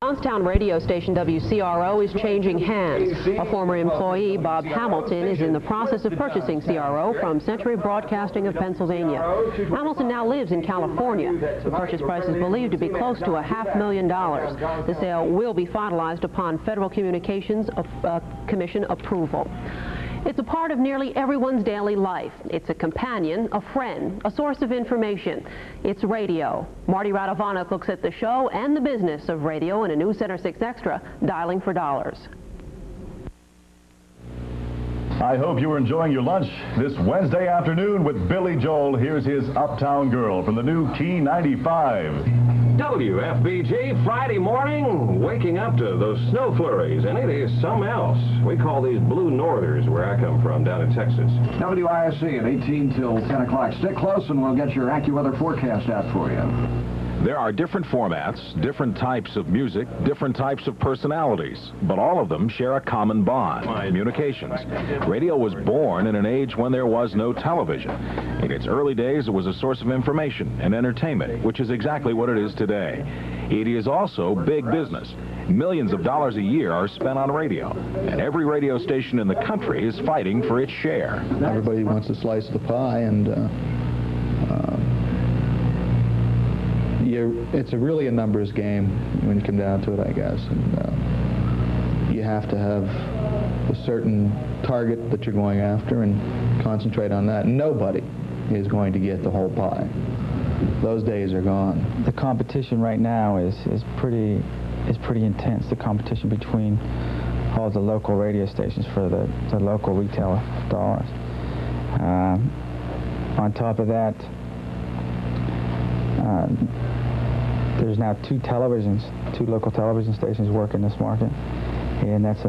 Johnstown radio station WCRO is changing hands. A former employee, Bob Hamilton, is in the process of purchasing CRO from Century Broadcasting of Pennsylvania. Hamilton now lives in California. The purchase price is believed to be close to $500,000. The sale will be finalized upon Federal Communications Commission approval. It's a part of nearly everyone's daily life. It's a companion, a friend, a source of information. It's radio. Marty Radovanek looks at the show and the business of radio in a new Center 6 Extra, Dialing for Dollars. I hope you are enjoying your lunch this Wednesday afternoon with Billy Joel. Here's his Uptown Girl from the new Key 95. WFBG, Friday morning, waking up to those snow flurries, and it is something else. We call these blue northers where I come from, down in Texas. WISC at 18 till 10 o'clock. Stick close and we'll get your AccuWeather forecast out for you. There are different formats, different types of music, different types of personalities, but all of them share a common bond, communications. Radio was born in an age when there was no television. In its early days, it was a source of information and entertainment, which is exactly what it is today. It is also big business. Millions of dollars a year are spent on radio, and every radio station in the country is fighting for its share. Everybody wants a slice of the pie, and it's really a numbers game when you come down to it, I guess. And you have to have a certain target that you're going after and concentrate on that. Nobody is going to get the whole pie. Those days are gone. The competition right now is pretty intense. The competition between all the local radio stations for the local retail dollars. On top of that, there's now two local television stations working this market, and that's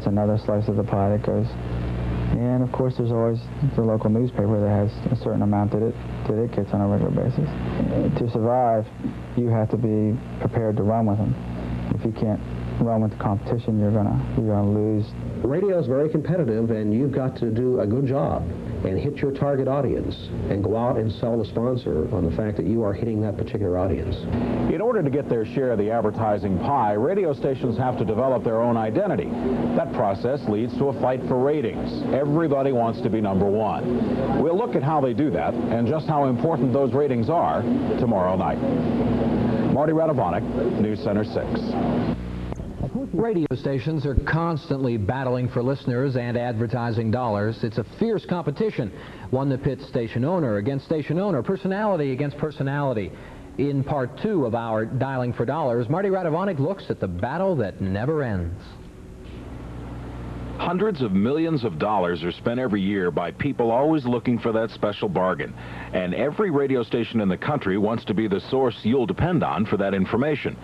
another slice of the pie that goes. And of course, there's always the local newspaper that has a certain amount that it gets on a regular basis. To survive, you have to be prepared to run with them. If you can't run with the competition, you're gonna lose. Radio is very competitive, and you've got to do a good job and hit your target audience and go out and sell the sponsor on the fact that you are hitting that particular audience. In order to get their share of the advertising pie, radio stations have to develop their own identity. That process leads to a fight for ratings. Everybody wants to be number one. We'll look at how they do that and just how important those ratings are tomorrow night. Marty Radovanek, News Center 6. Radio stations are constantly battling for listeners and advertising dollars. It's a fierce competition, one that pits station owner against station owner, personality against personality. In part 2 of our Dialing for Dollars, Marty Radovanek looks at the battle that never ends. Hundreds of millions of dollars are spent every year by people always looking for that special bargain. And every radio station in the country wants to be the source you'll depend on for that information.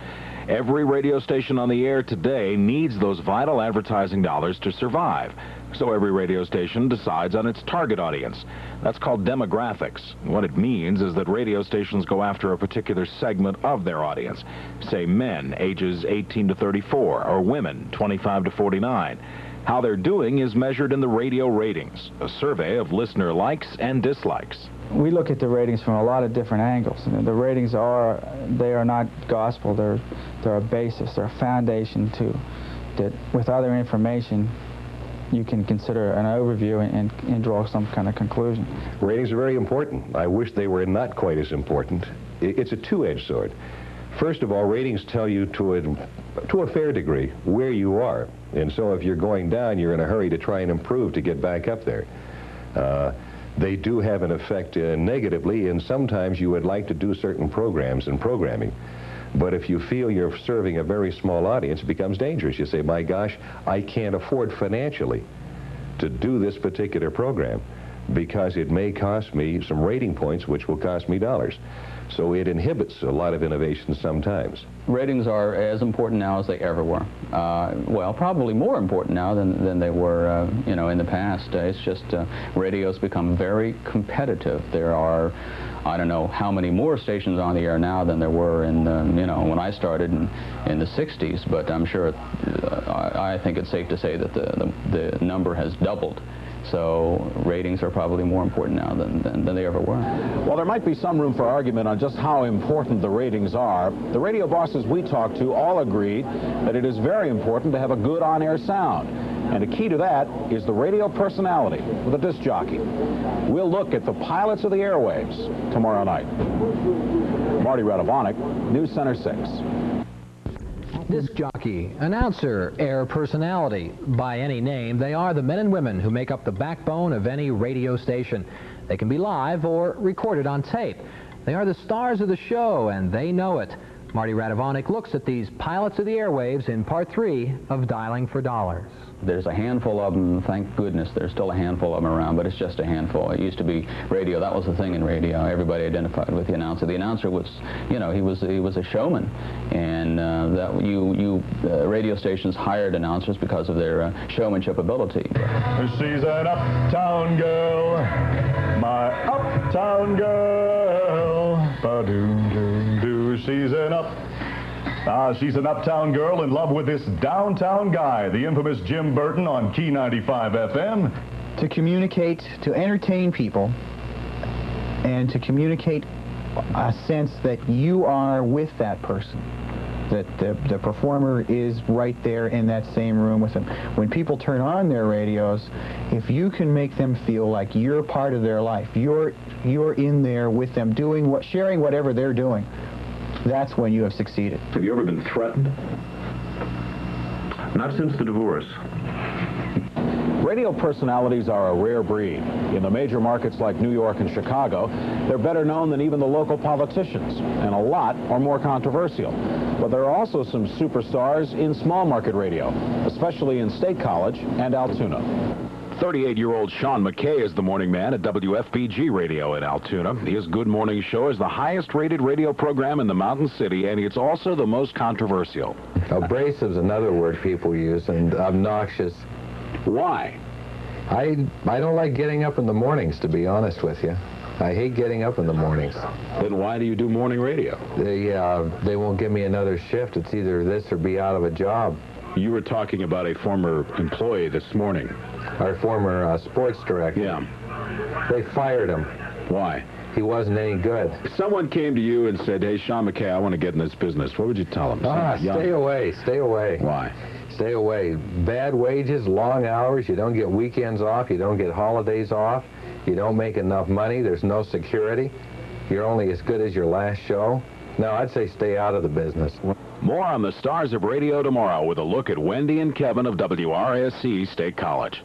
Every radio station on the air today needs those vital advertising dollars to survive. So every radio station decides on its target audience. That's called demographics. What it means is that radio stations go after a particular segment of their audience, say men ages 18 to 34 or women 25 to 49. How they're doing is measured in the radio ratings, a survey of listener likes and dislikes. We look at the ratings from a lot of different angles. The ratings they are not gospel. They're a basis. They're a foundation that with other information you can consider an overview and draw some kind of conclusion. Ratings are very important. I wish they were not quite as important. It's a two-edged sword. First of all, ratings tell you to a fair degree where you are. And so if you're going down, you're in a hurry to try and improve to get back up there. They do have an effect negatively, and sometimes you would like to do certain programs and programming. But if you feel you're serving a very small audience, it becomes dangerous. You say, my gosh, I can't afford financially to do this particular program because it may cost me some rating points, which will cost me dollars. So it inhibits a lot of innovation sometimes. Ratings are as important now as they ever were. Well, probably more important now than they were, in the past. It's just radio's become very competitive. There are, I don't know how many more stations on the air now than there were in, when I started in the 60s, but I'm sure, I think it's safe to say that the number has doubled So ratings are probably more important now than they ever were. Well, there might be some room for argument on just how important the ratings are. The radio bosses we talked to all agreed that it is very important to have a good on-air sound. And a key to that is the radio personality with a disc jockey. We'll look at the pilots of the airwaves tomorrow night. Marty Radovanek, News Center 6. Disc jockey, announcer, air personality. By any name, they are the men and women who make up the backbone of any radio station. They can be live or recorded on tape. They are the stars of the show, and they know it. Marty Radovanek looks at these pilots of the airwaves in Part 3 of Dialing for Dollars. There's a handful of them, thank goodness. There's still a handful of them around, but it's just a handful. It used to be radio. That was the thing in radio. Everybody identified with the announcer. The announcer was, you know, he was a showman, and radio stations hired announcers because of their showmanship ability. She's an uptown girl, my uptown girl. Ba-doo-doo-doo. She's an uptown girl in love with this downtown guy, the infamous Jim Burton on Key 95 FM. To communicate, to entertain people, and to communicate a sense that you are with that person, that the performer is right there in that same room with them. When people turn on their radios, if you can make them feel like you're part of their life, you're in there with them, sharing whatever they're doing, that's when you have succeeded. Have you ever been threatened? Not since the divorce. Radio personalities are a rare breed. In the major markets like New York and Chicago, they're better known than even the local politicians, and a lot are more controversial. But there are also some superstars in small market radio, especially in State College and Altoona. 38-year-old Sean McKay is the morning man at WFBG Radio in Altoona. His Good Morning Show is the highest-rated radio program in the Mountain City, and it's also the most controversial. Abrasive is another word people use, and obnoxious. Why? I don't like getting up in the mornings, to be honest with you. I hate getting up in the mornings. Then why do you do morning radio? They won't give me another shift. It's either this or be out of a job. You were talking about a former employee this morning. Our former sports director. Yeah. They fired him. Why? He wasn't any good. If someone came to you and said, hey, Sean McKay, I want to get in this business, what would you tell them? Stay away. Stay away. Why? Stay away. Bad wages, long hours. You don't get weekends off. You don't get holidays off. You don't make enough money. There's no security. You're only as good as your last show. No, I'd say stay out of the business. More on the stars of radio tomorrow with a look at Wendy and Kevin of WRSC State College.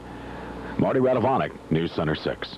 Marty Radovanek, News Center 6.